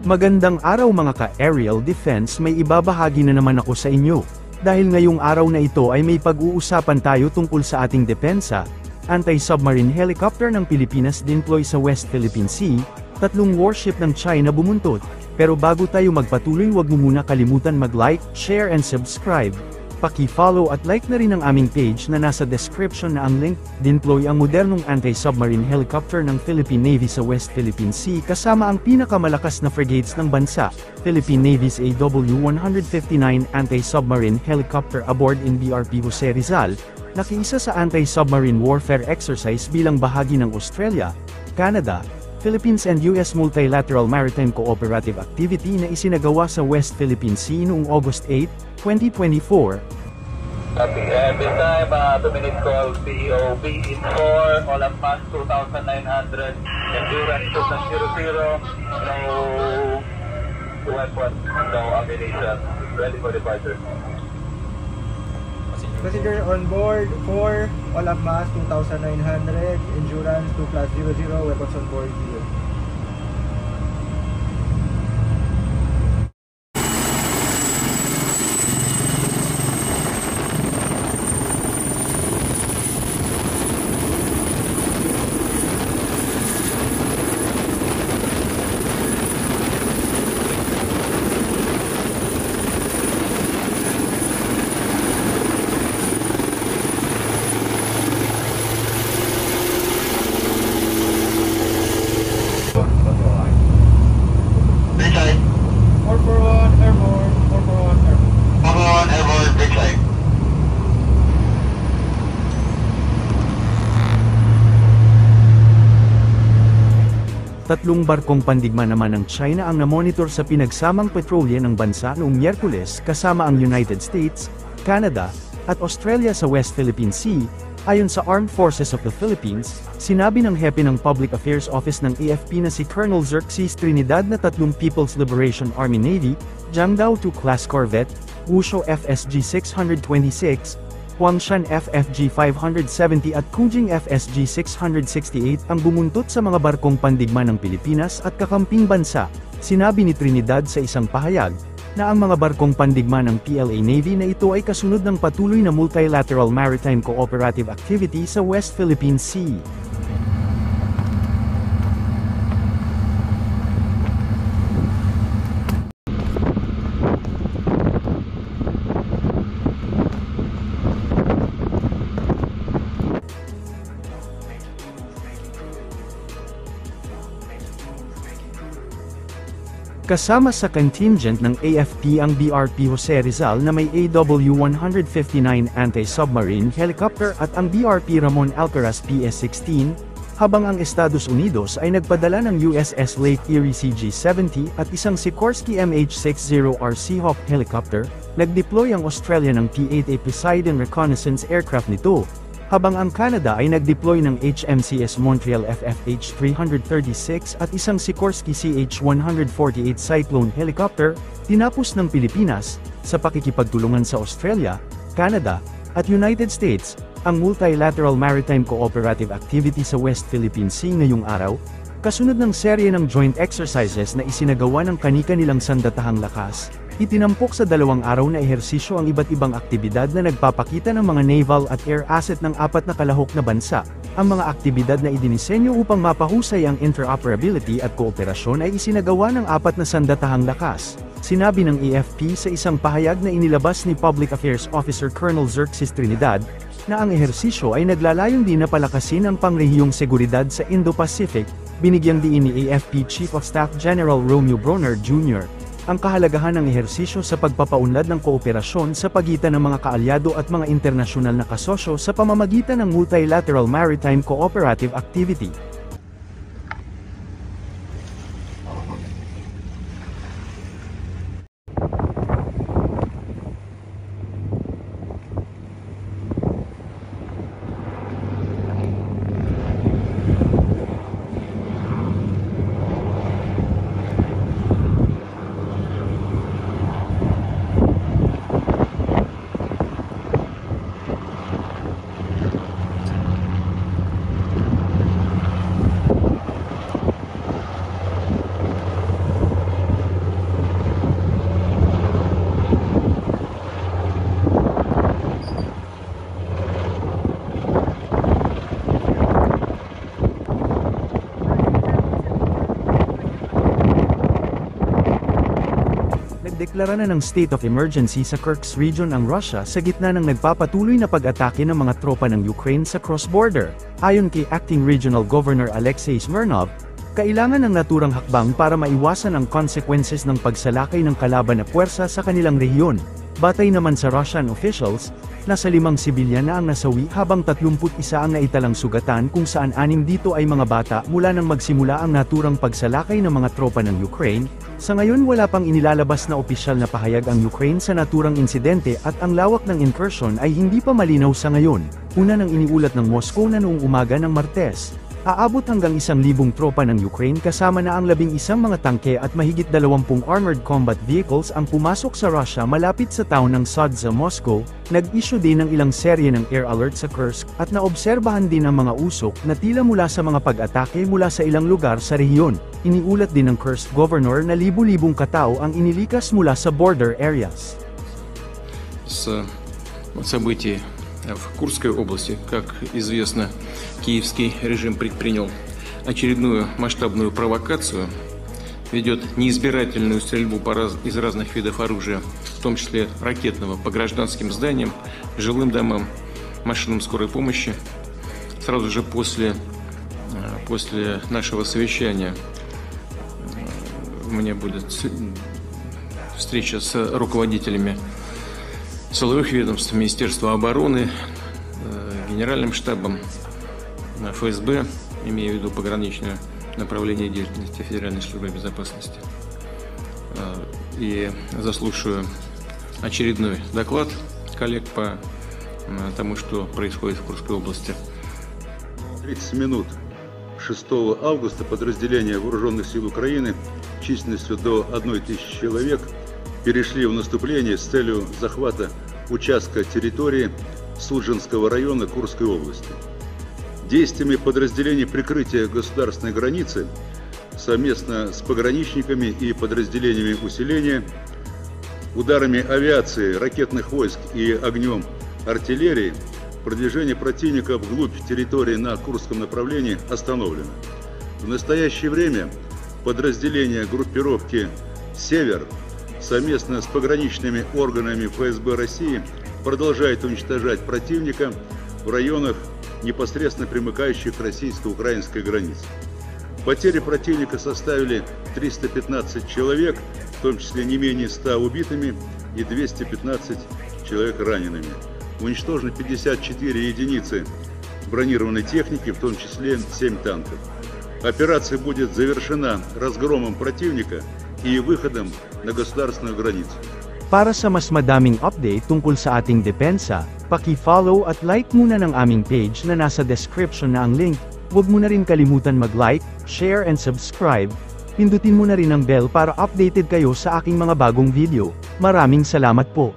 Magandang araw mga ka-aerial defense, may ibabahagi na naman ako sa inyo. Dahil ngayong araw na ito ay may pag-uusapan tayo tungkol sa ating depensa, anti-submarine helicopter ng Pilipinas deploy sa West Philippine Sea, 3 warship ng China bumuntot. Pero bago tayo magpatuloy, huwag mo muna kalimutan mag-like, share and subscribe. Paki-follow at like na rin ang aming page na nasa description na ang link. Deploy ang modernong anti-submarine helicopter ng Philippine Navy sa West Philippine Sea kasama ang pinakamalakas na frigates ng bansa, Philippine Navy's AW-159 anti-submarine helicopter aboard in BRP Jose Rizal, nakiisa sa anti-submarine warfare exercise bilang bahagi ng Australia, Canada, Philippines and US Multilateral Maritime Cooperative Activity na isinagawa sa West Philippine Sea noong August 8, 2024. Copy. This time, 2-minute call, POB in 4, Olympus 2,900, endurance 2.00, no weapon, no ammunition, ready for departure. Passenger on board 4, Olympus 2,900, endurance 2+00, weapons on board 0. Tatlong barkong pandigma naman ng China ang namonitor sa pinagsamang petrolya ng bansa noong Miyerkules kasama ang United States, Canada, at Australia sa West Philippine Sea. Ayon sa Armed Forces of the Philippines, sinabi ng hepe ng Public Affairs Office ng AFP na si Colonel Xerxes Trinidad na 3 People's Liberation Army Navy, Jiangdao II class corvette, Wushu FSG 626, Huangshan FFG 570 at Kujing FSG 668 ang bumuntot sa mga barkong pandigma ng Pilipinas at kakamping bansa. Sinabi ni Trinidad sa isang pahayag, na ang mga barkong pandigma ng PLA Navy na ito ay kasunod ng patuloy na multilateral maritime cooperative activity sa West Philippine Sea. Kasama sa contingent ng AFP ang BRP Jose Rizal na may AW-159 anti-submarine helicopter at ang BRP Ramon Alcaraz PS-16, habang ang Estados Unidos ay nagpadala ng USS Lake Erie CG-70 at isang Sikorsky MH-60R Seahawk helicopter. Nag-deploy ang Australia ng P-8A Poseidon reconnaissance aircraft nito, habang ang Canada ay nag-deploy ng HMCS Montreal FFH-336 at isang Sikorsky CH-148 Cyclone helicopter. Tinapos ng Pilipinas, sa pakikipagtulungan sa Australia, Canada, at United States, ang multilateral maritime cooperative activity sa West Philippine Sea ngayong araw, kasunod ng serye ng joint exercises na isinagawa ng kani-kanilang sandatahang lakas. Itinampok sa 2 araw na ehersisyo ang iba't ibang aktibidad na nagpapakita ng mga naval at air asset ng 4 na kalahok na bansa. Ang mga aktibidad na idinisenyo upang mapahusay ang interoperability at kooperasyon ay isinagawa ng 4 na sandatahang lakas. Sinabi ng AFP sa isang pahayag na inilabas ni Public Affairs Officer Colonel Xerxes Trinidad, na ang ehersisyo ay naglalayong din na palakasin ang pangrehiyong seguridad sa Indo-Pacific. Binigyang diin ni AFP Chief of Staff General Romeo Bronner Jr. ang kahalagahan ng ehersisyo sa pagpapaunlad ng kooperasyon sa pagitan ng mga kaalyado at mga internasyonal na kasosyo sa pamamagitan ng multilateral maritime cooperative activity. Deklara na ng state of emergency sa Kursk region ang Russia sa gitna ng nagpapatuloy na pag-atake ng mga tropa ng Ukraine sa cross-border. Ayon kay Acting Regional Governor Alexei Smirnov, kailangan ng naturang hakbang para maiwasan ang consequences ng pagsalakay ng kalaban na puwersa sa kanilang rehiyon. Batay naman sa Russian officials, nasa 5 sibilyan na ang nasawi habang 31 ang naitalang sugatan kung saan 6 dito ay mga bata mula nang magsimula ang naturang pagsalakay ng mga tropa ng Ukraine. Sa ngayon wala pang inilalabas na opisyal na pahayag ang Ukraine sa naturang insidente at ang lawak ng incursion ay hindi pa malinaw sa ngayon. Una nang iniulat ng Moscow na noong umaga ng Martes, aabot hanggang 1,000 tropa ng Ukraine kasama na ang 11 mga tangke at mahigit 20 armored combat vehicles ang pumasok sa Russia malapit sa town ng Sudza, Moscow. Nag-issue din ng ilang serye ng air alert sa Kursk at naobserbahan din ang mga usok na tila mula sa mga pag-atake mula sa ilang lugar sa rehiyon. Iniulat din ng Kursk governor na libu-libong katao ang inilikas mula sa border areas. Событий в Курской области, как известно, киевский режим предпринял очередную масштабную провокацию, ведет неизбирательную стрельбу из разных видов оружия, в том числе ракетного, по гражданским зданиям, жилым домам, машинам скорой помощи. Сразу же после нашего совещания у меня будет встреча с руководителями силовых ведомств, Министерства обороны, Генеральным штабом ФСБ, имея в виду пограничное направление деятельности Федеральной службы безопасности. И заслушаю очередной доклад коллег по тому, что происходит в Курской области. 30 минут 6 августа подразделения Вооруженных сил Украины численностью до 1000 человек перешли в наступление с целью захвата участка территории Судженского района Курской области. Действиями подразделений прикрытия государственной границы совместно с пограничниками и подразделениями усиления, ударами авиации, ракетных войск и огнем артиллерии продвижение противника вглубь территории на Курском направлении остановлено. В настоящее время подразделения группировки «Север» совместно с пограничными органами ФСБ России продолжает уничтожать противника в районах, непосредственно примыкающих к российско-украинской границе. Потери противника составили 315 человек, в том числе не менее 100 убитыми и 215 человек ранеными. Уничтожено 54 единицы бронированной техники, в том числе 7 танков. Операция будет завершена разгромом противника и выходом na gosdarственную границу. Para sa mas madaming update tungkol sa ating depensa, paki-follow at like muna ng aming page na nasa description na ang link. Huwag mo na rin kalimutan mag-like, share and subscribe. Pindutin mo na rin ang bell para updated kayo sa aking mga bagong video. Maraming salamat po.